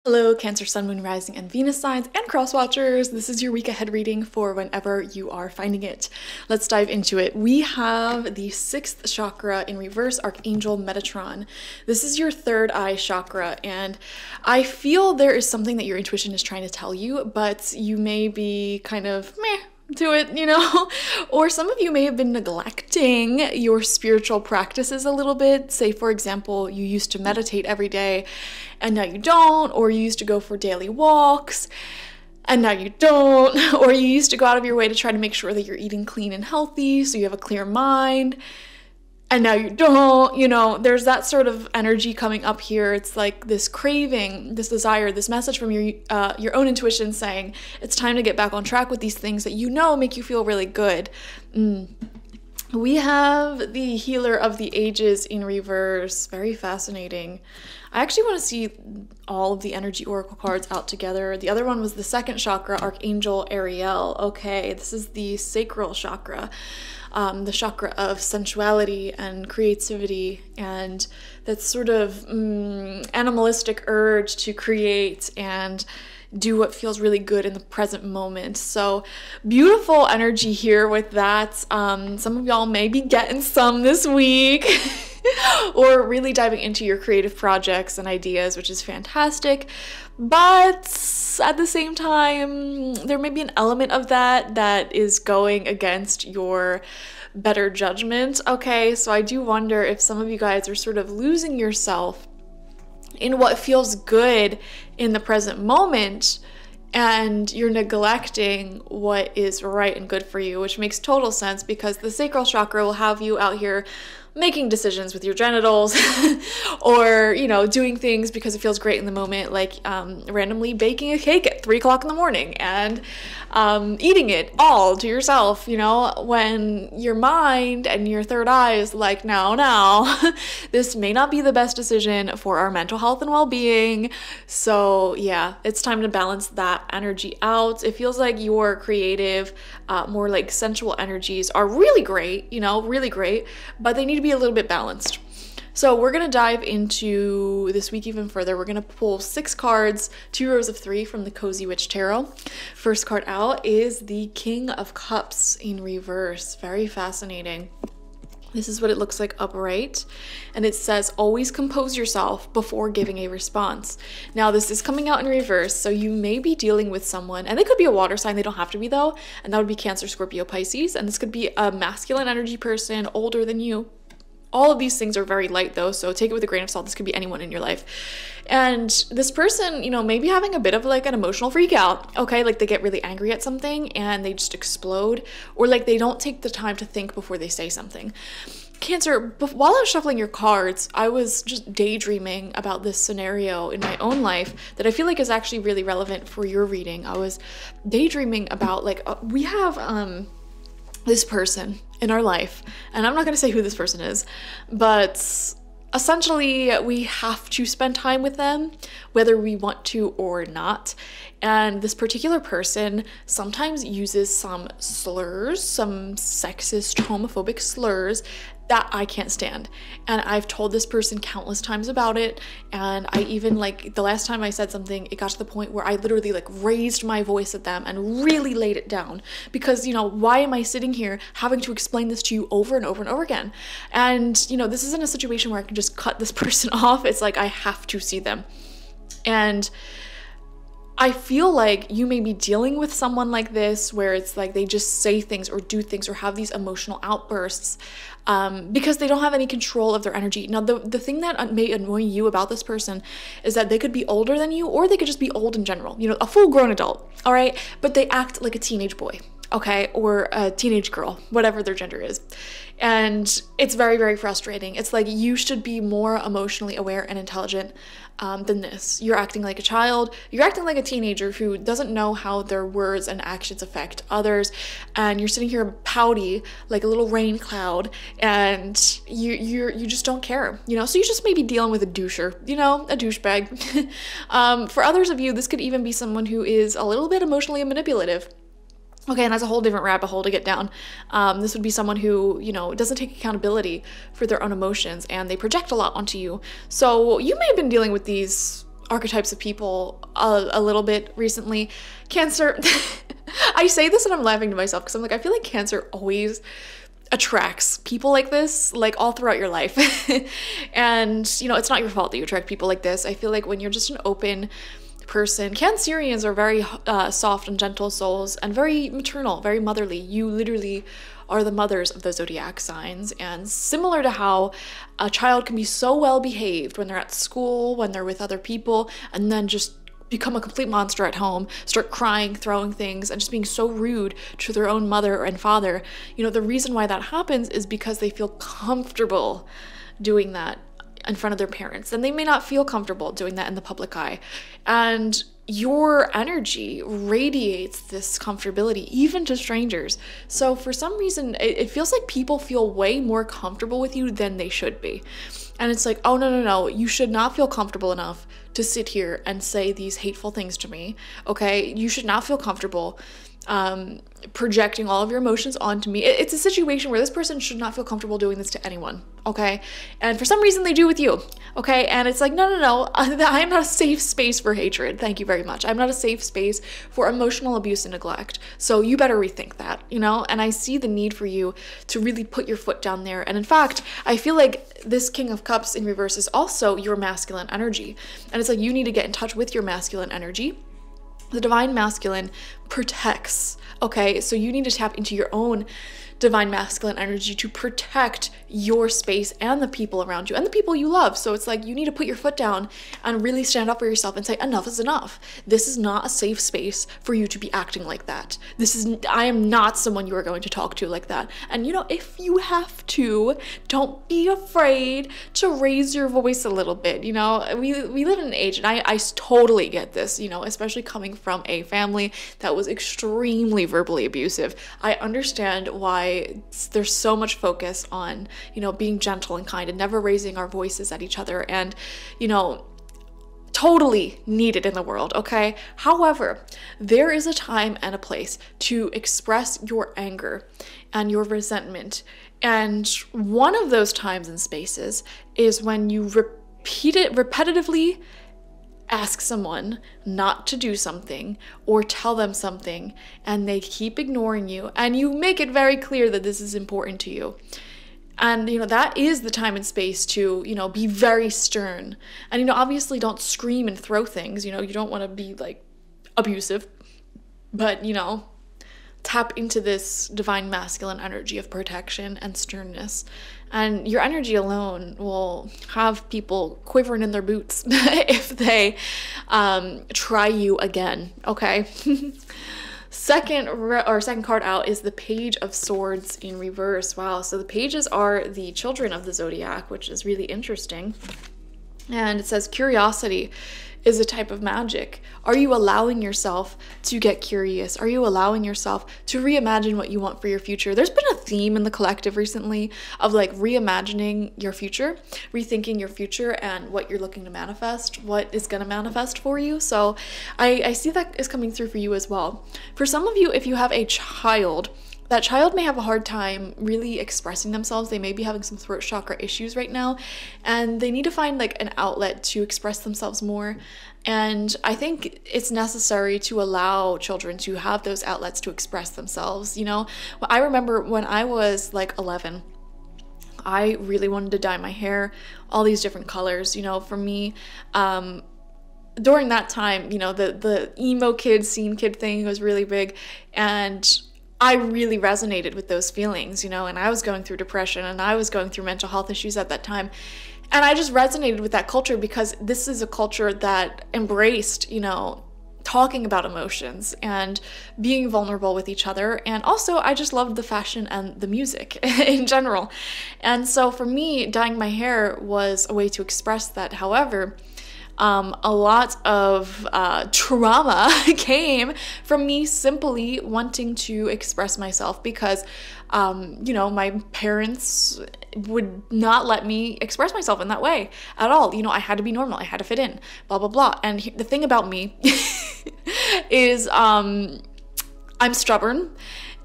Hello, Cancer, Sun, Moon, Rising, and Venus signs and cross watchers. This is your week ahead reading for whenever you are finding it. Let's dive into it. We have the 6th chakra in reverse, Archangel Metatron. This is your third eye chakra, and I feel there is something that your intuition is trying to tell you, but you may be kind of meh to it, you know? Or some of you may have been neglecting your spiritual practices a little bit. Say, for example, you used to meditate every day and now you don't, or you used to go for daily walks and now you don't, or you used to go out of your way to try to make sure that you're eating clean and healthy so you have a clear mind, and now you don't. You know, there's that sort of energy coming up here. It's like this craving, this desire, this message from your own intuition saying it's time to get back on track with these things that you know make you feel really good. We have the Healer of the Ages in reverse. Very fascinating. I actually want to see all of the energy oracle cards out together. The other one was the 2nd chakra, Archangel Ariel. Okay, this is the sacral chakra, the chakra of sensuality and creativity, and that sort of animalistic urge to create and do what feels really good in the present moment. So beautiful energy here with that. Some of y'all may be getting some this week or really diving into your creative projects and ideas, which is fantastic. But at the same time, there may be an element of that is going against your better judgment. Okay, so I do wonder if some of you guys are sort of losing yourself in what feels good in the present moment, and you're neglecting what is right and good for you, which makes total sense because the sacral chakra will have you out here making decisions with your genitals or, you know, doing things because it feels great in the moment, like randomly baking a cake at 3 o'clock in the morning and eating it all to yourself, you know, when your mind and your third eye is like, no, this may not be the best decision for our mental health and well-being. So yeah, it's time to balance that energy out. It feels like your creative, more like sensual energies are really great, you know, really great, but they need to be a little bit balanced. So we're going to dive into this week even further. We're going to pull 6 cards, 2 rows of 3 from the Cozy Witch Tarot. First card out is the King of Cups in reverse. Very fascinating. This is what it looks like upright, and it says, always compose yourself before giving a response. Now, this is coming out in reverse, so you may be dealing with someone, and they could be a water sign, they don't have to be though, and that would be Cancer, Scorpio, Pisces, and this could be a masculine energy person older than you. All of these things are very light though, so take it with a grain of salt. This could be anyone in your life. And this person, you know, may be having a bit of like an emotional freak out, okay? Like they get really angry at something and they just explode, or like they don't take the time to think before they say something. Cancer, while I was shuffling your cards, I was just daydreaming about this scenario in my own life that I feel like is actually really relevant for your reading. I was daydreaming about like, we have this person in our life, and I'm not going to say who this person is, but essentially we have to spend time with them whether we want to or not. And this particular person sometimes uses some slurs, some sexist, homophobic slurs that I can't stand. And I've told this person countless times about it. And I even, like, the last time I said something, it got to the point where I literally like raised my voice at them and really laid it down because, you know, why am I sitting here having to explain this to you over and over and over again? And, you know, this isn't a situation where I can just cut this person off. It's like I have to see them. And I feel like you may be dealing with someone like this where it's like they just say things or do things or have these emotional outbursts because they don't have any control of their energy. Now, the thing that may annoy you about this person is that they could be older than you, or they could just be old in general, you know, a full-grown adult, all right? But they act like a teenage boy, okay, or a teenage girl, whatever their gender is. And it's very, very frustrating. It's like you should be more emotionally aware and intelligent than this. You're acting like a child. You're acting like a teenager who doesn't know how their words and actions affect others. And you're sitting here pouty like a little rain cloud, and you just don't care, you know? So you just may be dealing with a doucher, you know, a douchebag. For others of you, this could even be someone who is a little bit emotionally manipulative. Okay, and that's a whole different rabbit hole to get down. This would be someone who, you know, doesn't take accountability for their own emotions, and they project a lot onto you. So you may have been dealing with these archetypes of people a little bit recently. Cancer, I say this and I'm laughing to myself because I'm like, I feel like Cancer always attracts people like this, like all throughout your life. And, you know, it's not your fault that you attract people like this. I feel like when you're just an open person, Cancerians are very soft and gentle souls and very maternal, very motherly. You literally are the mothers of the zodiac signs. And similar to how a child can be so well behaved when they're at school, when they're with other people, and then just become a complete monster at home, start crying, throwing things, and just being so rude to their own mother and father. You know, the reason why that happens is because they feel comfortable doing that in front of their parents, and they may not feel comfortable doing that in the public eye. And your energy radiates this comfortability even to strangers. So for some reason, it feels like people feel way more comfortable with you than they should be. And it's like, oh, no, you should not feel comfortable enough to sit here and say these hateful things to me, okay? You should not feel comfortable projecting all of your emotions onto me. It's a situation where this person should not feel comfortable doing this to anyone, okay? And for some reason they do with you, okay? And it's like, no, I am not a safe space for hatred. Thank you very much. I'm not a safe space for emotional abuse and neglect. So you better rethink that, you know? And I see the need for you to really put your foot down there. And in fact, I feel like this King of Cups in reverse is also your masculine energy. And it's like you need to get in touch with your masculine energy. The divine masculine protects, okay? So you need to tap into your own divine masculine energy to protect your space and the people around you and the people you love. So it's like you need to put your foot down and really stand up for yourself and say, enough is enough. This is not a safe space for you to be acting like that. I am not someone you are going to talk to like that. And you know, if you have to, don't be afraid to raise your voice a little bit. You know, we live in an age, and I totally get this, you know, especially coming from a family that was extremely verbally abusive. I understand why there's so much focus on, you know, being gentle and kind and never raising our voices at each other, and, you know, totally needed in the world, okay? However, there is a time and a place to express your anger and your resentment. And one of those times and spaces is when you repetitively ask someone not to do something or tell them something, and they keep ignoring you, and you make it very clear that this is important to you. And, you know, that is the time and space to, you know, be very stern. And, you know, obviously don't scream and throw things. You know, you don't want to be, like, abusive. But, you know, tap into this divine masculine energy of protection and sternness. And your energy alone will have people quivering in their boots if they try you again, okay? Second card out is the Page of Swords in reverse. Wow, so the pages are the children of the zodiac, which is really interesting. And it says curiosity is a type of magic. Are you allowing yourself to get curious? Are you allowing yourself to reimagine what you want for your future? There's been a theme in the collective recently of like reimagining your future, rethinking your future and what you're looking to manifest, what is going to manifest for you. So I see that is coming through for you as well. For some of you, if you have a child, that child may have a hard time really expressing themselves. They may be having some throat chakra issues right now, and they need to find like an outlet to express themselves more. And I think it's necessary to allow children to have those outlets to express themselves. You know, I remember when I was like 11, I really wanted to dye my hair all these different colors. You know, for me, during that time, you know, the emo kid, scene kid thing was really big, and I really resonated with those feelings, you know, and I was going through depression and I was going through mental health issues at that time. And I just resonated with that culture because this is a culture that embraced, you know, talking about emotions and being vulnerable with each other. And also, I just loved the fashion and the music in general. And so for me, dyeing my hair was a way to express that. However, a lot of trauma came from me simply wanting to express myself because, you know, my parents would not let me express myself in that way at all. You know, I had to be normal. I had to fit in, blah, blah, blah. And the thing about me is I'm stubborn.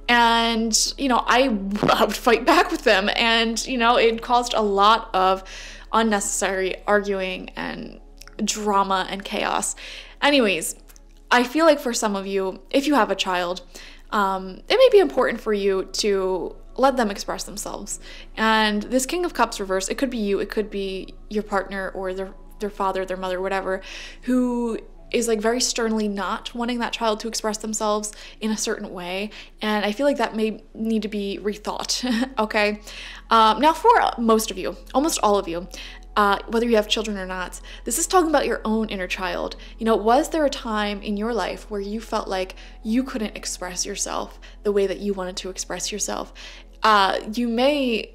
And, you know, I would fight back with them. And, you know, it caused a lot of unnecessary arguing and drama and chaos. Anyways, I feel like for some of you, if you have a child, it may be important for you to let them express themselves. And this King of Cups reverse, it could be you, it could be your partner or their father, their mother, whatever, who is like very sternly not wanting that child to express themselves in a certain way. And I feel like that may need to be rethought, okay? Now for most of you, almost all of you, whether you have children or not, this is talking about your own inner child. You know, was there a time in your life where you felt like you couldn't express yourself the way that you wanted to express yourself? You may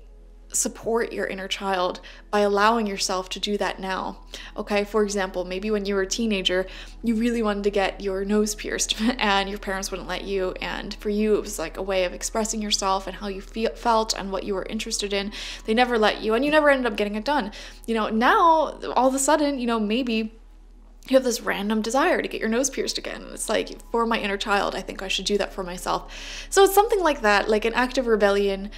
support your inner child by allowing yourself to do that now. Okay, for example, maybe when you were a teenager, you really wanted to get your nose pierced and your parents wouldn't let you, and for you it was like a way of expressing yourself and how you felt and what you were interested in. They never let you, and you never ended up getting it done. You know, now all of a sudden, you know, maybe you have this random desire to get your nose pierced again. And it's like, for my inner child, I think I should do that for myself. So it's something like that, like an act of rebellion,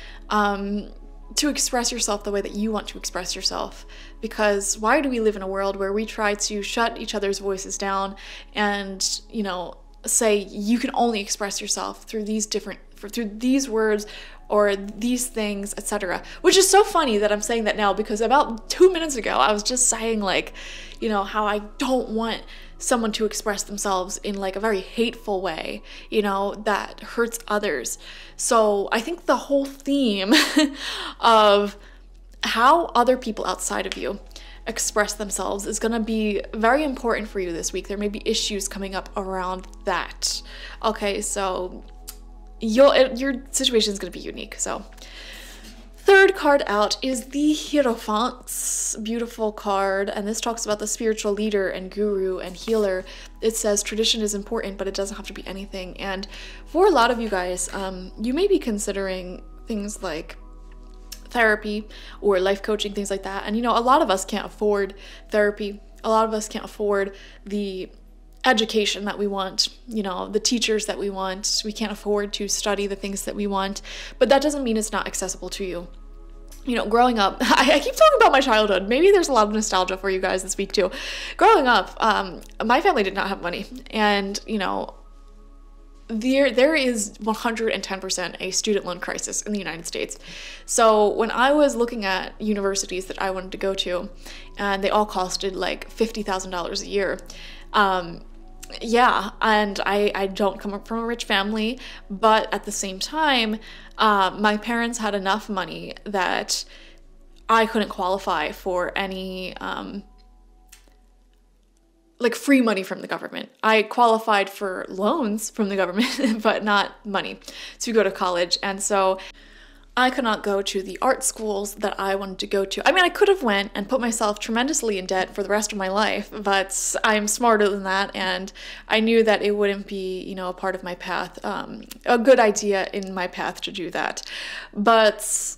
to express yourself the way that you want to express yourself. Because why do we live in a world where we try to shut each other's voices down and, you know, say you can only express yourself through these words or these things, etc. Which is so funny that I'm saying that now, because about 2 minutes ago I was just saying, like, you know, how I don't want someone to express themselves in like a very hateful way, you know, that hurts others. So I think the whole theme of how other people outside of you express themselves is going to be very important for you this week. There may be issues coming up around that. Okay, so your situation is going to be unique. So third card out is the Hierophant, beautiful card, and this talks about the spiritual leader and guru and healer. It says tradition is important, but it doesn't have to be anything. And for a lot of you guys, you may be considering things like therapy or life coaching, things like that. And you know, a lot of us can't afford therapy. A lot of us can't afford the education that we want, you know, the teachers that we want. We can't afford to study the things that we want, but that doesn't mean it's not accessible to you. You know, growing up, I keep talking about my childhood. Maybe there's a lot of nostalgia for you guys this week too. Growing up, my family did not have money, and you know, there is 110% a student loan crisis in the United States. So when I was looking at universities that I wanted to go to, and they all costed like $50,000 a year, yeah, and I don't come from a rich family, but at the same time, my parents had enough money that I couldn't qualify for any like free money from the government. I qualified for loans from the government, but not money to go to college. And so I could not go to the art schools that I wanted to go to. I mean, I could have went and put myself tremendously in debt for the rest of my life, but I'm smarter than that, and I knew that it wouldn't be, you know, a part of my path, a good idea in my path to do that. But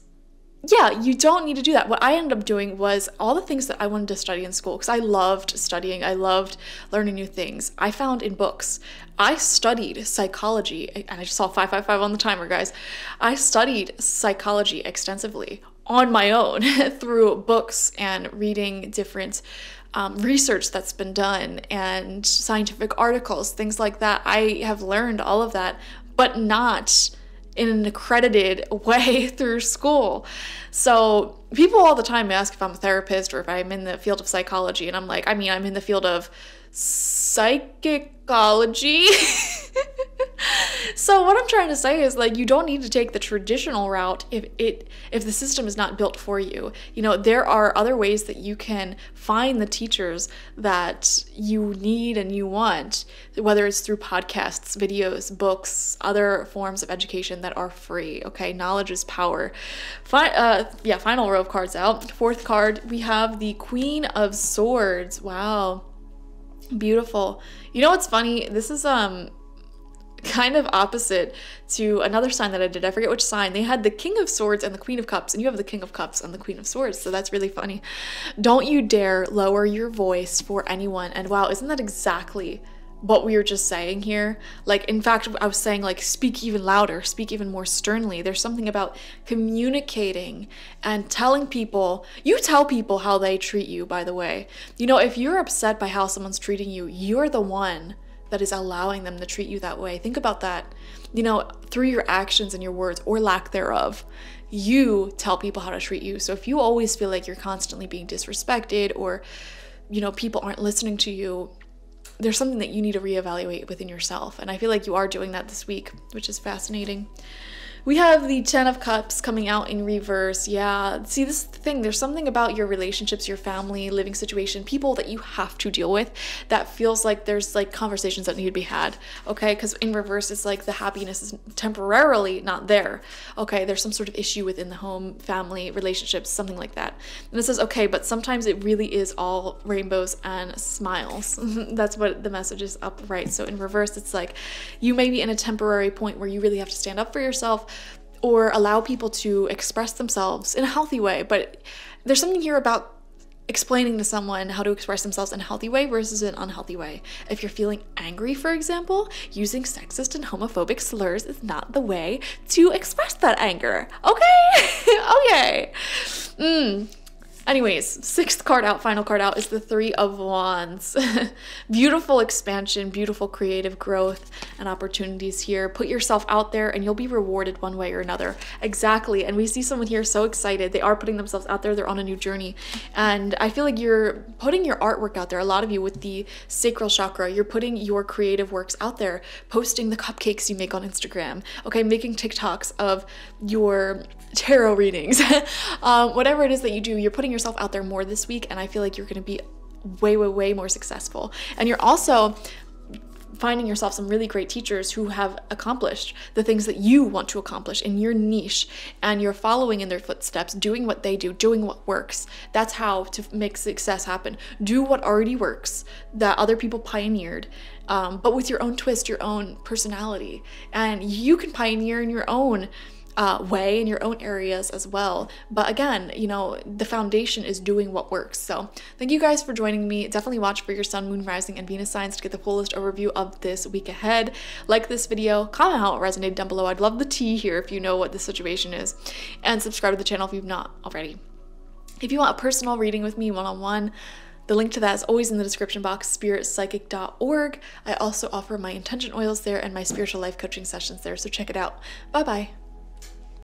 yeah, you don't need to do that. What I ended up doing was all the things that I wanted to study in school, because I loved studying. I loved learning new things. I found in books. I studied psychology, and I just saw 555 on the timer, guys. I studied psychology extensively on my own through books and reading different research that's been done and scientific articles, things like that. I have learned all of that, but not in an accredited way through school. So people all the time ask if I'm a therapist or if I'm in the field of psychology, and I'm like, I mean, I'm in the field of psychology. So what I'm trying to say is, like, you don't need to take the traditional route if the system is not built for you. You know, there are other ways that you can find the teachers that you need and you want, whether it's through podcasts, videos, books, other forms of education that are free. Okay, knowledge is power. Final row of cards out. Fourth card, we have the Queen of Swords. Wow, beautiful. You know what's funny? This is kind of opposite to another sign that I did. I forget which sign. They had the King of Swords and the Queen of Cups, and you have the King of Cups and the Queen of Swords, so that's really funny. Don't you dare lower your voice for anyone. And wow, isn't that exactly what we were just saying here. Like, in fact, I was saying, like, speak even louder, speak even more sternly. There's something about communicating and telling people. You tell people how they treat you, by the way. You know, if you're upset by how someone's treating you, you're the one that is allowing them to treat you that way. Think about that. You know, through your actions and your words, or lack thereof, you tell people how to treat you. So if you always feel like you're constantly being disrespected, or, you know, people aren't listening to you, there's something that you need to reevaluate within yourself. And I feel like you are doing that this week, which is fascinating. We have the 10 of Cups coming out in reverse. Yeah, see, this is the thing. There's something about your relationships, your family, living situation, people that you have to deal with, that feels like there's like conversations that need to be had, okay? Because in reverse, it's like the happiness is temporarily not there, okay? There's some sort of issue within the home, family, relationships, something like that. And it says, okay, but sometimes it really is all rainbows and smiles. That's what the message is upright. So in reverse, it's like you may be in a temporary point where you really have to stand up for yourself, or allow people to express themselves in a healthy way. But there's something here about explaining to someone how to express themselves in a healthy way versus an unhealthy way. If you're feeling angry, for example, using sexist and homophobic slurs is not the way to express that anger. Okay? Okay. Anyways, sixth card out, final card out, is the Three of Wands. Beautiful expansion, beautiful creative growth and opportunities here. Put yourself out there and you'll be rewarded one way or another. Exactly. And we see someone here so excited. They are putting themselves out there. They're on a new journey. And I feel like you're putting your artwork out there. A lot of you with the sacral chakra, you're putting your creative works out there, posting the cupcakes you make on Instagram, okay, making TikToks of your tarot readings. Whatever it is that you do, you're putting yourself out there more this week, and I feel like you're going to be way more successful. And you're also finding yourself some really great teachers who have accomplished the things that you want to accomplish in your niche, and you're following in their footsteps, doing what they do, doing what works. That's how to make success happen. Do what already works that other people pioneered, but with your own twist, your own personality, and you can pioneer in your own way in your own areas as well. But again, you know, the foundation is doing what works. So thank you guys for joining me. Definitely watch for your sun, moon, rising, and Venus signs to get the fullest overview of this week ahead. Like this video, comment how it resonated down below. I'd love the tea here if you know what the situation is, and subscribe to the channel if you've not already. If you want a personal reading with me one-on-one, the link to that is always in the description box, spiritpsychic.org. I also offer my intention oils there and my spiritual life coaching sessions there, so check it out. Bye-bye.